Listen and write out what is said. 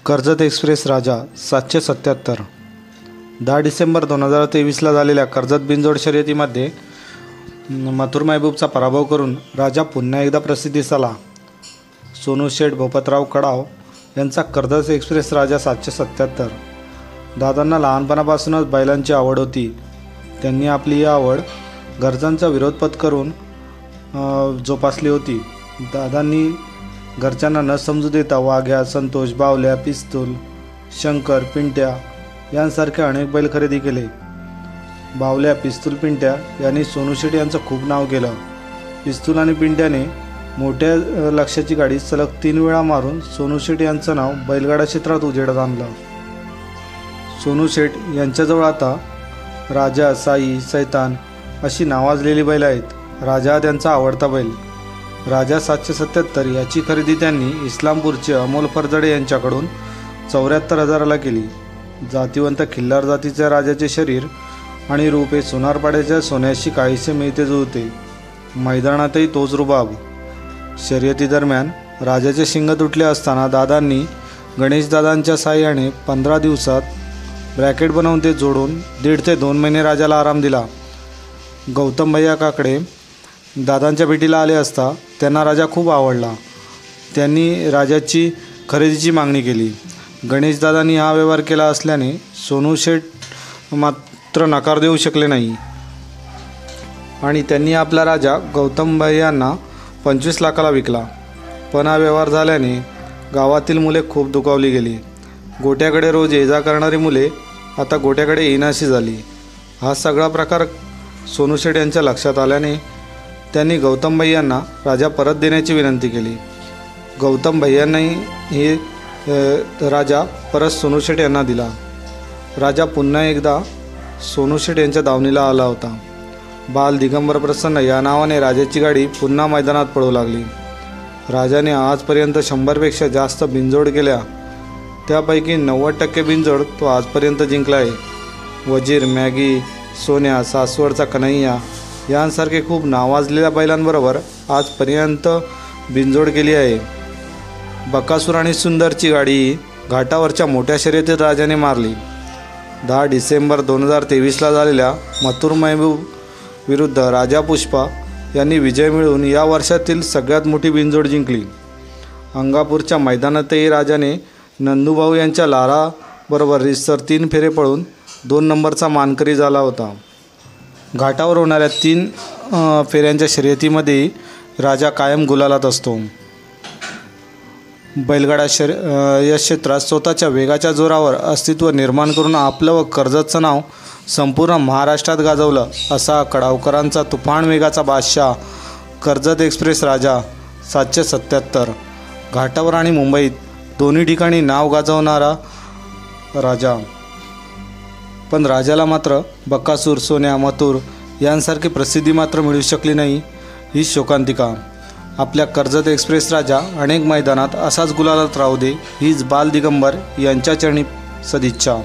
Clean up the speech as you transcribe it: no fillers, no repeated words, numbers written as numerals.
Karjat express राजा 777। 10 डिसेंबर 2023ला झालेल्या कर्जत बिनजोड शर्यतीमध्ये मथुर महबूबचा पराभव करून राजा पुन्हा एकदा प्रसिद्धीस आला। सोनू शेठ भोपतराव कडाव यांचा कर्जत एक्सप्रेस राजा 777। दादांना लहानपणापासूनच बैलांची आवड होती। त्यांनी आपली ही आवड घरच्यांचा विरोध पत्करून जोपासली होती। दादांनी घरच्यांना न समजू देता वाघ्या, संतोष, बावल्या, पिस्तूल, शंकर, पिंट्या यांसारखे अनेक बैल खरेदी केले। बावल्या, पिस्तूल, पिंट्या यांनी सोनू शेठ यांचं खूप नाव केलं। पिस्तूल आणि पिंट्याने मोठ्या लक्ष्याची गाडी सलग 3 वेळा मारून सोनू शेठ यांचं नाव बैलगाडा क्षेत्रात उजेडात आणलं। सोनू शेठ यांच्याजवळ आता राजा, साई, सैतान अशी नावाजलेली बैल आहेत। राजा हा त्यांचा आवडता बैल। राजा 777 याची खरेदी त्यांनी इस्लामपूरचे अमोल फरजडे यांच्याकडून 74,000ला केली। जातिवंत खिल्लार जातीच्या राजाचे शरीर आणि रूप हे सोनारपाड्याच्या सोन्याशी काहीसे मिळते जुळते। मैदानातही तोच रुबाब। शर्यतीदरम्यान राजाचे शिंग तुटले असताना दादांनी गणेशदादांच्या साहाय्याने 15 दिवसात ब्रॅकेट बनवून ते जोडून 1.5 ते 2 महिने राजाला आराम दिला। गौतम भैया काकडे दादांच्या भेटीला आले असता त्यांना राजा खूप आवडला। त्यांनी राजाची खरेदीची मागणी केली। गणेशदादांनी हा व्यवहार केला असल्याने सोनू शेठ मात्र नकार देऊ शकले नाही आणि त्यांनी आपला राजा गौतम भैयांना 25 लाखाला विकला। पण हा व्यवहार झाल्याने गावातील मुले खूप दुखावली गेली। गोट्याकडे रोज ये-जा करणारी मुले आता गोट्याकडे येईनाशी झाली। हा सगळा प्रकार सोनू शेठ यांच्या लक्षात आल्याने त्यांनी गौतम भैयांना राजा परत देण्याची विनंती केली। गौतम भैयांनाही हे राजा परत सोनू शेठ यांना दिला। राजा पुन्हा एकदा सोनू शेठ यांच्या दावणीला आला होता। बाल दिगंबर प्रसन्न या नावाने राजाची गाडी पुन्हा मैदानात पळू लागली। राजाने आजपर्यंत 100पेक्षा जास्त बिनजोड केल्या, त्यापैकी 90% बिनजोड तो आजपर्यंत जिंकला आहे। वजीर, मॅगी, सोन्या, सासवडचा कन्हैया यांसारखे खूप नावाजलेल्या बैलांबरोबर आजपर्यंत बिनजोड केली आहे। बकासूर आणि सुंदरची गाडी घाटावरच्या मोठ्या शर्यतीत राजाने मारली। 10 डिसेंबर 2023ला झालेल्या मथुर महबूब विरुद्ध राजा पुष्पा यांनी विजय मिळवून या वर्षातील सगळ्यात मोठी बिनजोड जिंकली। अंगापूरच्या मैदानातही राजाने नंदूभाऊ यांच्या लाराबरोबर रितसर 3 फेरे पळून 2 नंबरचा मानकरी झाला होता। घाटावर होणाऱ्या 3 फेऱ्यांच्या शर्यतीमध्ये राजा कायम गुलालात असतो। बैलगाडा या क्षेत्रात स्वतःच्या वेगाच्या जोरावर अस्तित्व निर्माण करून आपलं व कर्जतचं नाव संपूर्ण महाराष्ट्रात गाजवलं असा कडावकरांचा तुफान वेगाचा बादशाह कर्जत एक्सप्रेस राजा 777। घाटावर आणि मुंबईत दोन्ही ठिकाणी नाव गाजवणारा राजा। पण राजाला मात्र बकासूर, सोन्या, मथुर यांसारखी प्रसिद्धी मात्र मिळू शकली नाही। ही शोकांतिका। आपल्या कर्जत एक्सप्रेस राजा अनेक मैदानात असाच गुलालात राहू दे हीच बाल दिगंबर यांच्या चरणी सदिच्छा।